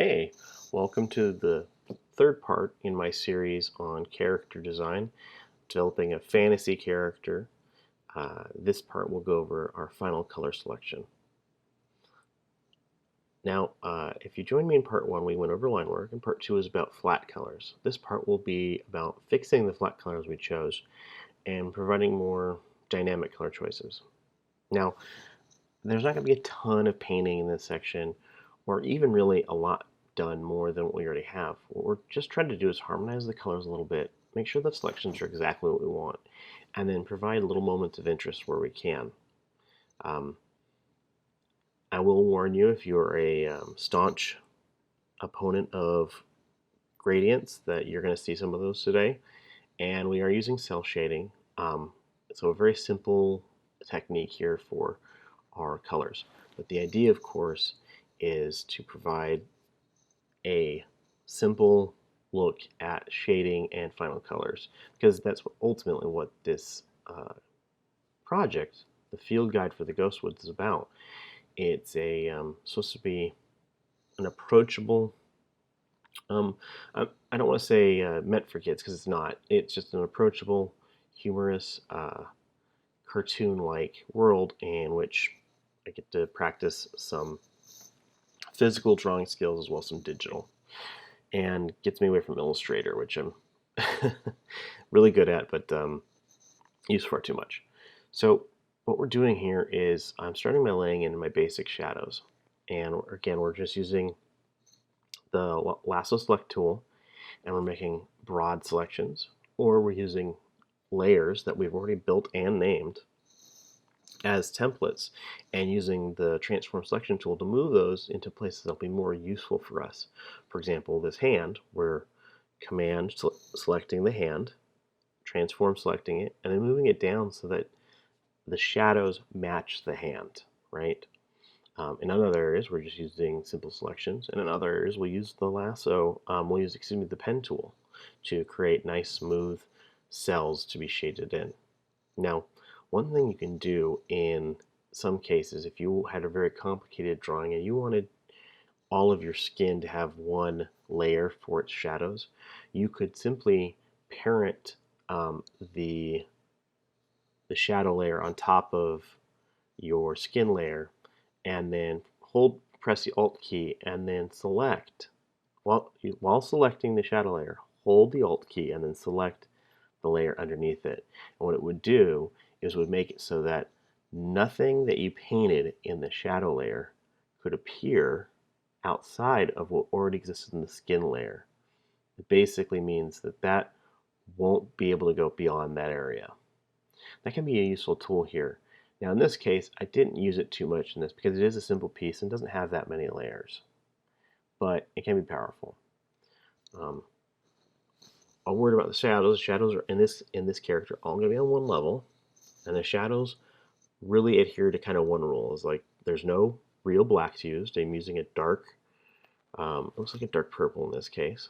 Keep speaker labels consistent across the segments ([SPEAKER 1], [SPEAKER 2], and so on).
[SPEAKER 1] Hey, welcome to the third part in my series on character design, developing a fantasy character. This part will go over our final color selection. Now, if you joined me in part one, we went over line work, and part two is about flat colors. This part will be about fixing the flat colors we chose and providing more dynamic color choices. Now, there's not going to be a ton of painting in this section, or even really a lot done more than what we already have. What we're just trying to do is harmonize the colors a little bit, make sure the selections are exactly what we want, and then provide little moments of interest where we can. I will warn you, if you're a staunch opponent of gradients, that you're going to see some of those today. And we are using cell shading. So a very simple technique here for our colors. But the idea, of course, is to provide a simple look at shading and final colors, because that's ultimately what this project, the field guide for the Ghostwood, is about. It's supposed to be an approachable, I don't want to say meant for kids, because it's not. It's just an approachable, humorous, cartoon-like world in which I get to practice some physical drawing skills as well as some digital, and gets me away from Illustrator, which I'm really good at, but use far too much. So what we're doing here is I'm starting by laying in my basic shadows, and again we're just using the lasso select tool, and we're making broad selections, or we're using layers that we've already built and named as templates, and using the transform selection tool to move those into places that'll be more useful for us. For example, this hand, we're command selecting the hand, transform selecting it, and then moving it down so that the shadows match the hand, right? In other areas, we're just using simple selections, and in other areas, we'll use the lasso, the pen tool to create nice, smooth cells to be shaded in. Now, one thing you can do in some cases, if you had a very complicated drawing and you wanted all of your skin to have one layer for its shadows, you could simply parent the shadow layer on top of your skin layer, and then press the Alt key, and then select, while selecting the shadow layer, hold the Alt key and then select the layer underneath it. And what it would do is would make it so that nothing that you painted in the shadow layer could appear outside of what already existed in the skin layer. It basically means that that won't be able to go beyond that area. That can be a useful tool here. Now in this case, I didn't use it too much in this because it is a simple piece and doesn't have that many layers, but it can be powerful. A word about the shadows. The shadows are in this character all going to be on one level, and the shadows really adhere to kind of one rule. Is like there's no real blacks used. I'm using a dark, looks like a dark purple in this case,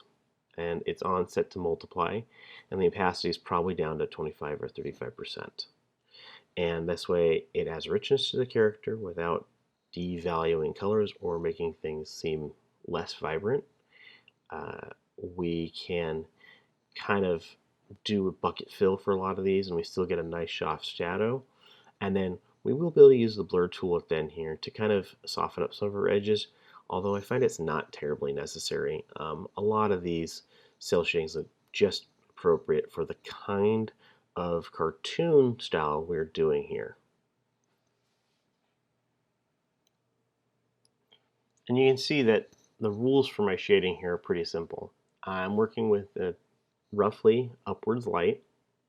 [SPEAKER 1] and it's on set to multiply, and the opacity is probably down to 25 or 35%. And this way it adds richness to the character without devaluing colors or making things seem less vibrant. We can kind of do a bucket fill for a lot of these, and we still get a nice soft shadow. And then we will be able to use the blur tool at the end here to kind of soften up some of our edges, although I find it's not terribly necessary. A lot of these cell shadings are just appropriate for the kind of cartoon style we're doing here. And you can see that the rules for my shading here are pretty simple. I'm working with a roughly upwards light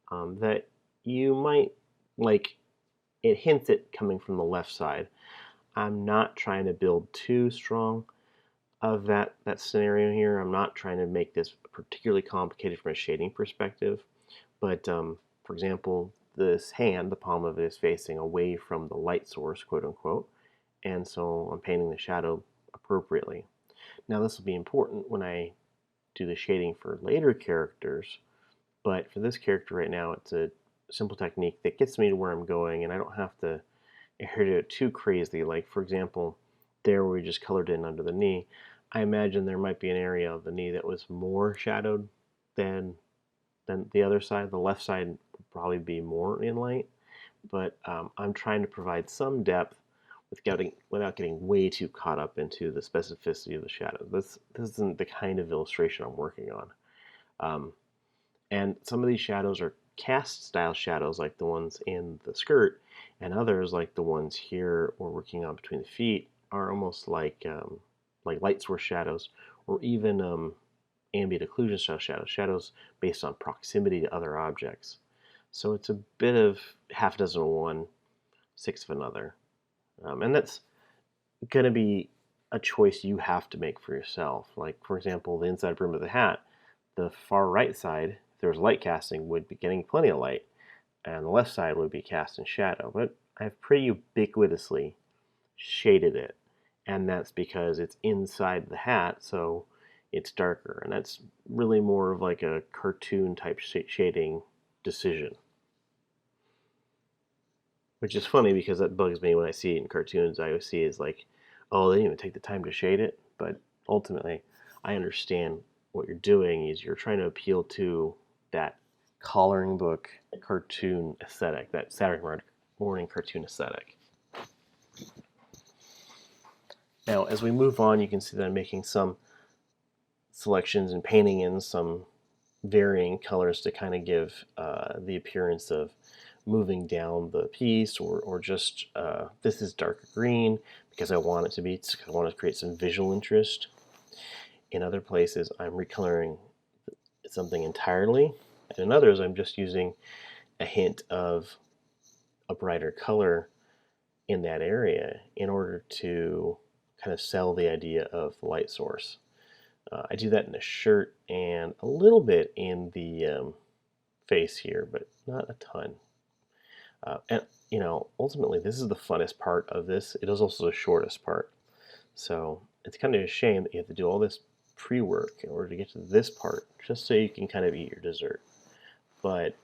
[SPEAKER 1] that you might like. It hints at coming from the left side. I'm not trying to build too strong of that scenario here. I'm not trying to make this particularly complicated from a shading perspective, but for example, this hand, the palm of it is facing away from the light source, quote unquote, and so I'm painting the shadow appropriately. Now this will be important when I do the shading for later characters, but for this character right now, it's a simple technique that gets me to where I'm going, and I don't have to adhere to it too crazy. Like for example, there where we just colored in under the knee, I imagine there might be an area of the knee that was more shadowed than the other side. The left side would probably be more in light, but I'm trying to provide some depth without getting way too caught up into the specificity of the shadows. This isn't the kind of illustration I'm working on. Um, and some of these shadows are cast style shadows like the ones in the skirt, and others like the ones here we're working on between the feet are almost like light source shadows, or even ambient occlusion style shadows, shadows based on proximity to other objects. So it's a bit of half a dozen of one, six of another. And that's going to be a choice you have to make for yourself. Like, for example, the inside brim of the hat, the far right side, if there was light casting, would be getting plenty of light, and the left side would be cast in shadow. But I've pretty ubiquitously shaded it, and that's because it's inside the hat, so it's darker. And that's really more of like a cartoon type shading decision. Which is funny because that bugs me when I see it in cartoons. I always see it as like, oh, they didn't even take the time to shade it. But ultimately, I understand what you're doing is you're trying to appeal to that coloring book cartoon aesthetic, that Saturday morning cartoon aesthetic. Now, as we move on, you can see that I'm making some selections and painting in some varying colors to kind of give the appearance of moving down the piece, or just this is darker green because I want it to be, I want to create some visual interest. In other places, I'm recoloring something entirely, and in others, I'm just using a hint of a brighter color in that area in order to kind of sell the idea of the light source. I do that in the shirt and a little bit in the face here, but not a ton. And ultimately, this is the funnest part of this. It is also the shortest part. So it's kind of a shame that you have to do all this pre-work in order to get to this part, just so you can kind of eat your dessert. But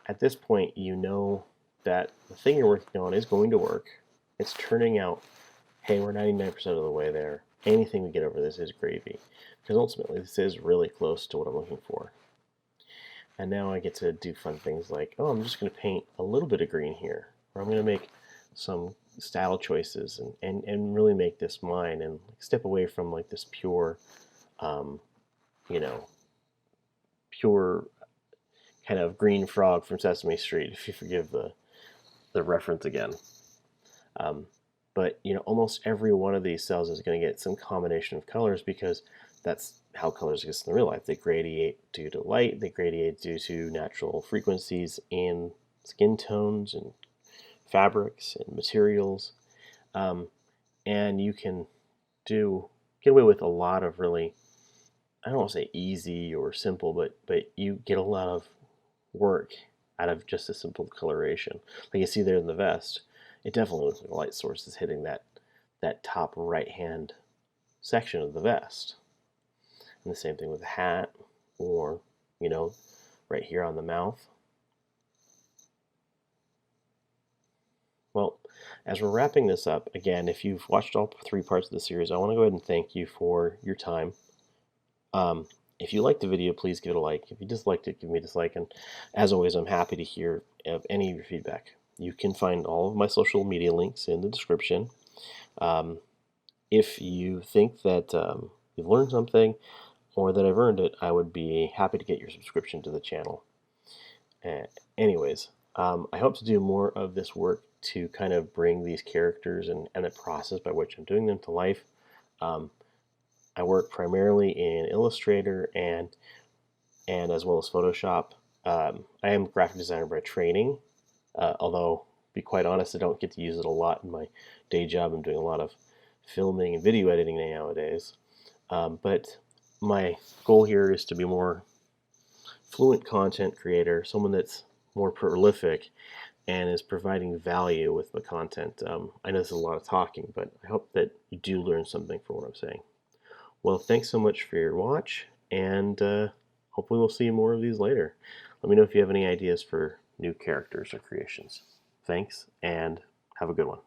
[SPEAKER 1] at this point, you know that the thing you're working on is going to work. It's turning out, hey, we're 99% of the way there. Anything we get over this is gravy. Because ultimately, this is really close to what I'm looking for. And now I get to do fun things like, oh, I'm just going to paint a little bit of green here. Or I'm going to make some style choices and really make this mine and step away from like this pure, pure kind of green frog from Sesame Street, if you forgive the reference again. But almost every one of these cells is going to get some combination of colors because that's how colors exist in real life. They gradiate due to light, they gradiate due to natural frequencies in skin tones and fabrics and materials. And you can get away with a lot of really, I don't want to say easy or simple, but you get a lot of work out of just a simple coloration. Like you see there in the vest, it definitely looks like a light source is hitting that top right hand section of the vest. And the same thing with the hat, or right here on the mouth. Well, as we're wrapping this up, again, if you've watched all three parts of the series, I want to go ahead and thank you for your time. If you liked the video, please give it a like. If you disliked it, give me a dislike. And as always, I'm happy to hear of any of your feedback. You can find all of my social media links in the description. If you think that you've learned something or that I've earned it, I would be happy to get your subscription to the channel. Anyways, I hope to do more of this work to kind of bring these characters and the process by which I'm doing them to life. I work primarily in Illustrator and as well as Photoshop. I am a graphic designer by training, although, to be quite honest, I don't get to use it a lot in my day job. I'm doing a lot of filming and video editing nowadays. But my goal here is to be more fluent content creator, someone that's more prolific and is providing value with the content. I know this is a lot of talking, but I hope that you do learn something from what I'm saying. Well, thanks so much for your watch, and hopefully we'll see more of these later. Let me know if you have any ideas for new characters or creations. Thanks, and have a good one.